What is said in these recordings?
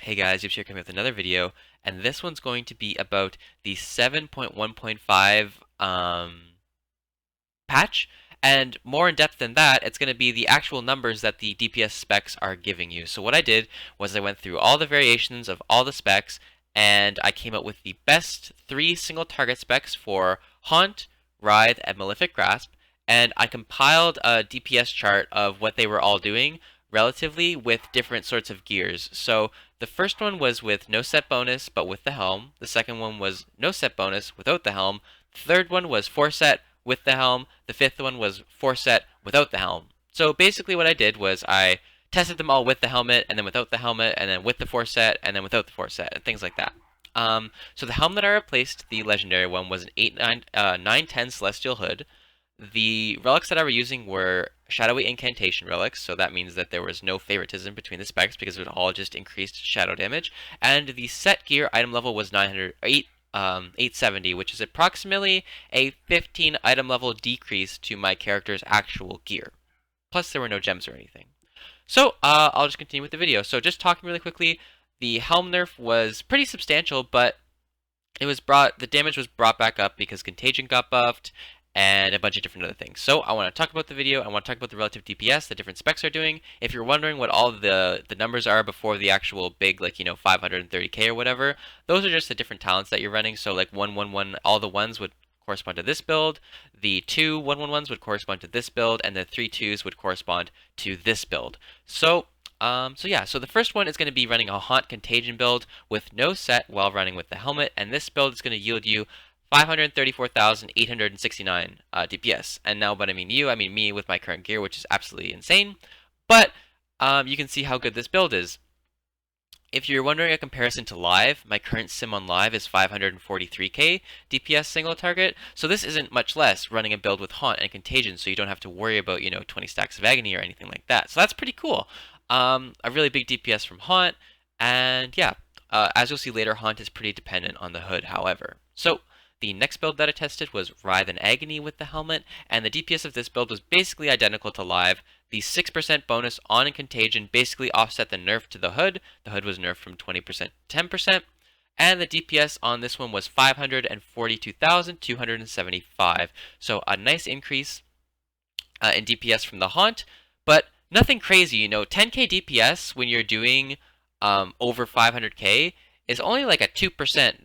Hey guys, Yips here coming with another video, and this one's going to be about the 7.1.5 patch, and more in depth than that, it's going to be the actual numbers that the DPS specs are giving you. So what I did was I went through all the variations of all the specs, and I came up with the best 3 single target specs for Haunt, Writhe, and Malefic Grasp, and I compiled a DPS chart of what they were all doing relatively with different sorts of gears. So the first one was with no set bonus but with the helm. The second one was no set bonus without the helm. The third one was 4 set with the helm. The fifth one was 4 set without the helm. So basically what I did was I tested them all with the helmet and then without the helmet and then with the 4 set and then without the 4 set and things like that. So the helm that I replaced, the legendary one, was an 910 Celestial Hood. The relics that I were using were Shadowy Incantation relics, so that means that there was no favoritism between the specs because it would all just increased shadow damage. And the set gear item level was 870, which is approximately a 15 item level decrease to my character's actual gear. Plus, there were no gems or anything. So, I'll just continue with the video. So, just talking really quickly, the helm nerf was pretty substantial, but the damage was brought back up because Contagion got buffed, and a bunch of different other things. So I want to talk about the video. I want to talk about the relative DPS the different specs are doing. If you're wondering what all the numbers are before the actual big, like, 530k or whatever, those are just the different talents that you're running. So like 111, all the ones would correspond to this build. The 2 111s would correspond to this build, and the 3 2s would correspond to this build. So so the first one is going to be running a Haunt Contagion build with no set while running with the helmet, and this build is going to yield you 534,869 DPS. And now, but I mean me with my current gear, which is absolutely insane. But you can see how good this build is. If you're wondering a comparison to live, my current sim on live is 543k DPS single target. So this isn't much less running a build with Haunt and Contagion, so you don't have to worry about 20 stacks of agony or anything like that. So that's pretty cool. A really big DPS from Haunt, and yeah, as you'll see later, Haunt is pretty dependent on the hood. However, so the next build that I tested was Writhe and Agony with the helmet, and the DPS of this build was basically identical to live. The 6% bonus on Contagion basically offset the nerf to the hood. The hood was nerfed from 20% to 10%, and the DPS on this one was 542,275. So a nice increase in DPS from the Haunt, but nothing crazy. 10k DPS when you're doing over 500k is only like a 2%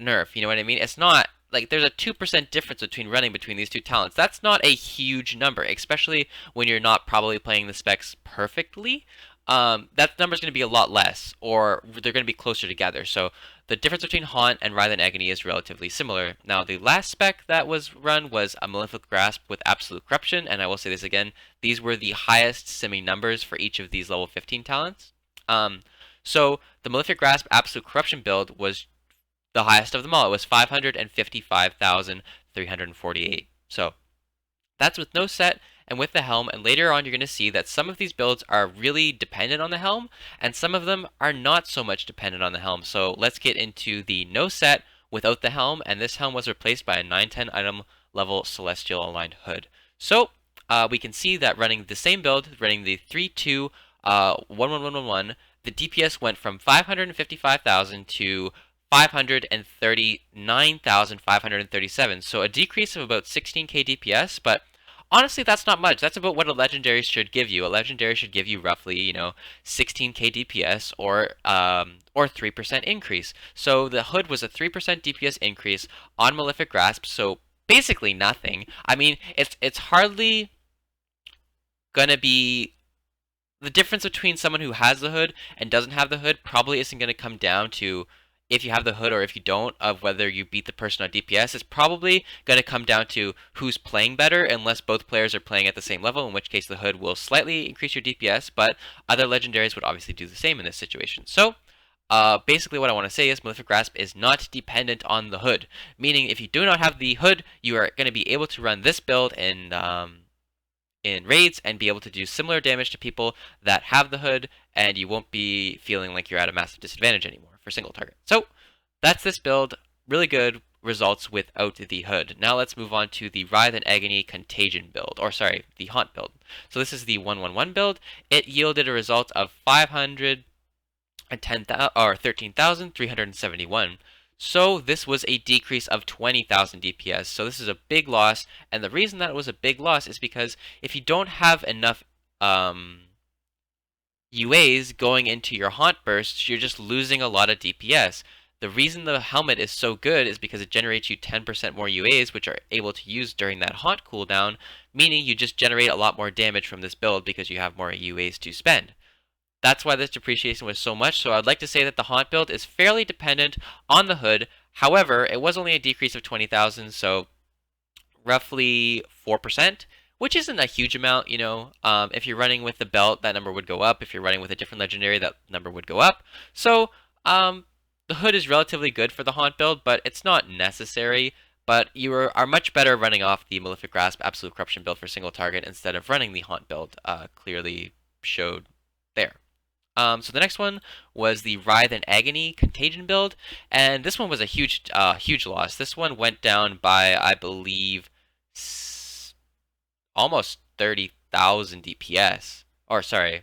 nerf. You know what I mean? It's not like there's a 2% difference between these two talents. That's not a huge number, especially when you're not probably playing the specs perfectly. That number's going to be a lot less, or they're going to be closer together. So the difference between Haunt and Writhe and Agony is relatively similar. Now, the last spec that was run was a Malefic Grasp with Absolute Corruption, and I will say this again, these were the highest simming numbers for each of these level 15 talents. So the Malefic Grasp Absolute Corruption build was the highest of them all. It was 555,348. So that's with no set and with the helm, and later on you're going to see that some of these builds are really dependent on the helm, and some of them are not so much dependent on the helm. So let's get into the no set without the helm, and this helm was replaced by a 910 item level Celestial Aligned Hood. So we can see that running the same build, running the 3-2 11111, the DPS went from 555,000 to 539,537, so a decrease of about 16k DPS, but honestly that's not much. That's about what a legendary should give you. A legendary should give you roughly, 16k DPS or 3% increase. So the hood was a 3% DPS increase on Malefic Grasp, so basically nothing. I mean, it's hardly gonna be the difference between someone who has the hood and doesn't have the hood probably isn't going to come down to if you have the hood or if you don't, of whether you beat the person on DPS. It's probably going to come down to who's playing better, unless both players are playing at the same level, in which case the hood will slightly increase your DPS, but other legendaries would obviously do the same in this situation. So basically what I want to say is Malefic Grasp is not dependent on the hood, meaning if you do not have the hood, you are going to be able to run this build in raids and be able to do similar damage to people that have the hood, and you won't be feeling like you're at a massive disadvantage anymore for single target. So that's this build. Really good results without the hood. Now let's move on to the Writhe and Agony Contagion build, or sorry, the Haunt build. So this is the 111 build. It yielded a result of and 10,000 or 13,371. So this was a decrease of 20,000 DPS. So this is a big loss, and the reason that it was a big loss is because if you don't have enough UAs going into your haunt bursts, you're just losing a lot of DPS. The reason the helmet is so good is because it generates you 10% more UAs, which are able to use during that haunt cooldown, meaning you just generate a lot more damage from this build because you have more UAs to spend. That's why this depreciation was so much, so I'd like to say that the haunt build is fairly dependent on the hood. However, it was only a decrease of 20,000, so roughly 4%, which isn't a huge amount, you know. If you're running with the belt, that number would go up. If you're running with a different legendary, that number would go up. So, the hood is relatively good for the haunt build, but it's not necessary. But you are much better running off the Malefic Grasp Absolute Corruption build for single target instead of running the haunt build, clearly showed there. So the next one was the Writhe and Agony Contagion build, and this one was a huge loss. This one went down by, I believe, almost 30,000 DPS. Or sorry,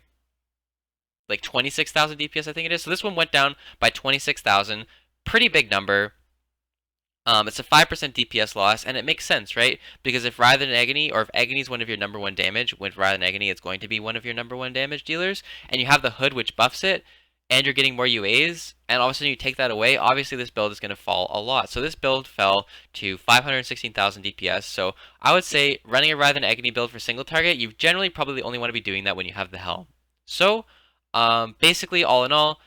like 26,000 DPS, I think it is. So this one went down by 26,000. Pretty big number. It's a 5% DPS loss, and it makes sense, right? Because if Writhe and Agony, or if Agony is one of your number one damage, with Writhe and Agony it's going to be one of your number one damage dealers, and you have the hood which buffs it, and you're getting more UAs, and all of a sudden you take that away, obviously this build is going to fall a lot. So this build fell to 516,000 DPS, so I would say running a Writhe and Agony build for single target, you generally probably only want to be doing that when you have the Helm. So, basically, all in all,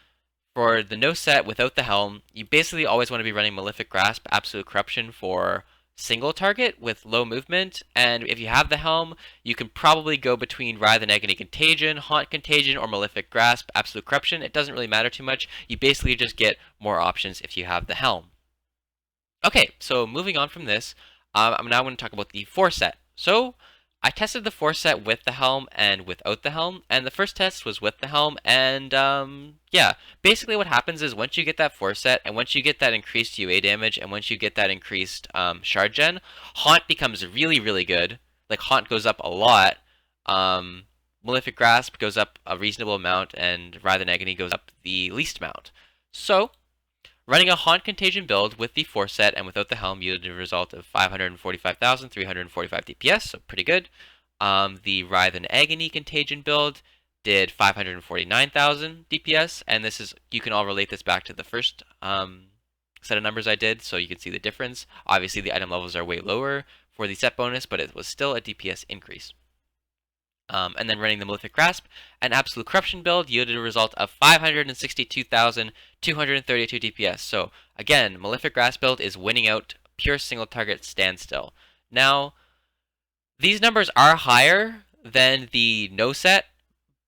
for the no set without the helm, you basically always want to be running Malefic Grasp, Absolute Corruption for single target with low movement, and if you have the helm, you can probably go between Writhe and Agony Contagion, Haunt Contagion, or Malefic Grasp, Absolute Corruption. It doesn't really matter too much. You basically just get more options if you have the helm. Okay, so moving on from this, I'm now going to talk about the 4 set. So, I tested the 4 set with the helm and without the helm, and the first test was with the helm, and yeah, basically what happens is once you get that 4 set, and once you get that increased UA damage, and once you get that increased shard gen, Haunt becomes really, really good. Like, Haunt goes up a lot, Malefic Grasp goes up a reasonable amount, and Writhe and Agony goes up the least amount. So, running a Haunt Contagion build with the 4 set and without the helm yielded a result of 545,345 DPS, so pretty good. The Writhe and Agony Contagion build did 549,000 DPS, and this is, you can all relate this back to the first set of numbers I did, so you can see the difference. Obviously the item levels are way lower for the set bonus, but it was still a DPS increase. And then running the Malefic Grasp and Absolute Corruption build yielded a result of 562,232 DPS. So again, Malefic Grasp build is winning out pure single target standstill. Now, these numbers are higher than the no set,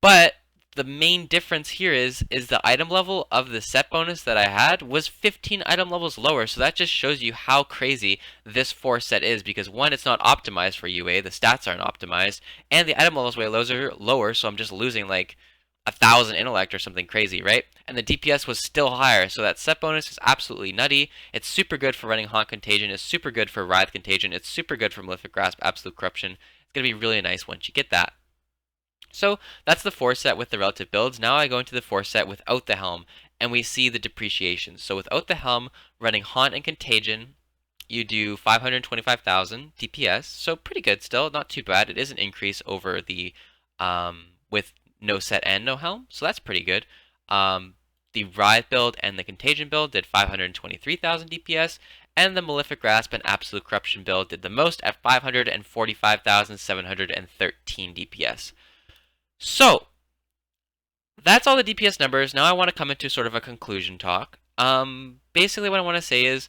but the main difference here is the item level of the set bonus that I had was 15 item levels lower, so that just shows you how crazy this 4 set is, because one, it's not optimized for UA, the stats aren't optimized, and the item levels way lower, so I'm just losing like 1,000 intellect or something crazy, right? And the DPS was still higher, so that set bonus is absolutely nutty. It's super good for running Haunt Contagion, it's super good for Writhe Contagion, it's super good for Malefic Grasp, Absolute Corruption. It's going to be really nice once you get that. So that's the 4 set with the relative builds. Now I go into the 4 set without the helm, and we see the depreciation. So without the helm, running Haunt and Contagion, you do 525,000 DPS, so pretty good still, not too bad. It is an increase over the with no set and no helm, so that's pretty good. The Writhe build and the Contagion build did 523,000 DPS, and the Malefic Grasp and Absolute Corruption build did the most at 545,713 DPS. So, that's all the DPS numbers. Now I want to come into sort of a conclusion talk. Basically what I want to say is,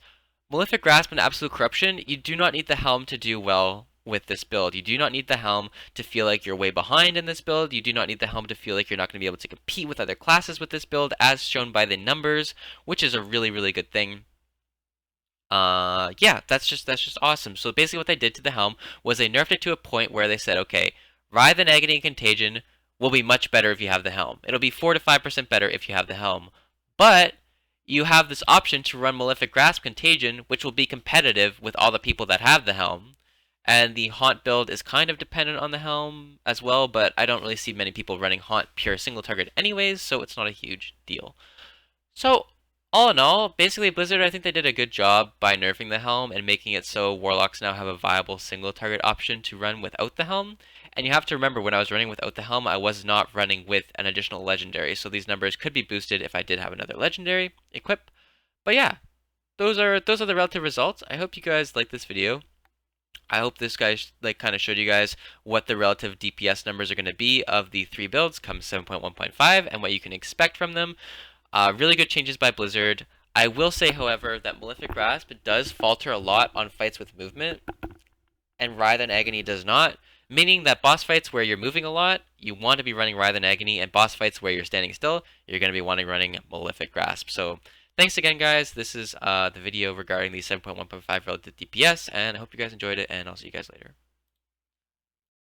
Malefic Grasp and Absolute Corruption, you do not need the helm to do well with this build. You do not need the helm to feel like you're way behind in this build. You do not need the helm to feel like you're not going to be able to compete with other classes with this build, as shown by the numbers, which is a really, really good thing. Yeah, that's just awesome. So basically what they did to the helm was they nerfed it to a point where they said, okay, Writhe and Agony and Contagion will be much better if you have the helm. It'll be 4 to 5% better if you have the helm. But you have this option to run Malefic Grasp Contagion, which will be competitive with all the people that have the helm. And the Haunt build is kind of dependent on the helm as well, but I don't really see many people running Haunt pure single target anyways, so it's not a huge deal. So, all in all, basically Blizzard, I think they did a good job by nerfing the helm and making it so Warlocks now have a viable single target option to run without the helm. And you have to remember, when I was running without the helm, I was not running with an additional legendary, so these numbers could be boosted if I did have another legendary equip. But yeah, those are the relative results. I hope you guys like this video. I hope this guy like kind of showed you guys what the relative DPS numbers are going to be of the three builds come 7.1.5 and what you can expect from them. Really good changes by Blizzard. I will say, however, that Malefic Grasp does falter a lot on fights with movement, and Writhe and Agony does not, meaning that boss fights where you're moving a lot, you want to be running Writhe and Agony, and boss fights where you're standing still, you're going to be wanting running Malefic Grasp. So thanks again, guys. This is the video regarding the 7.1.5 relative DPS, and I hope you guys enjoyed it, and I'll see you guys later.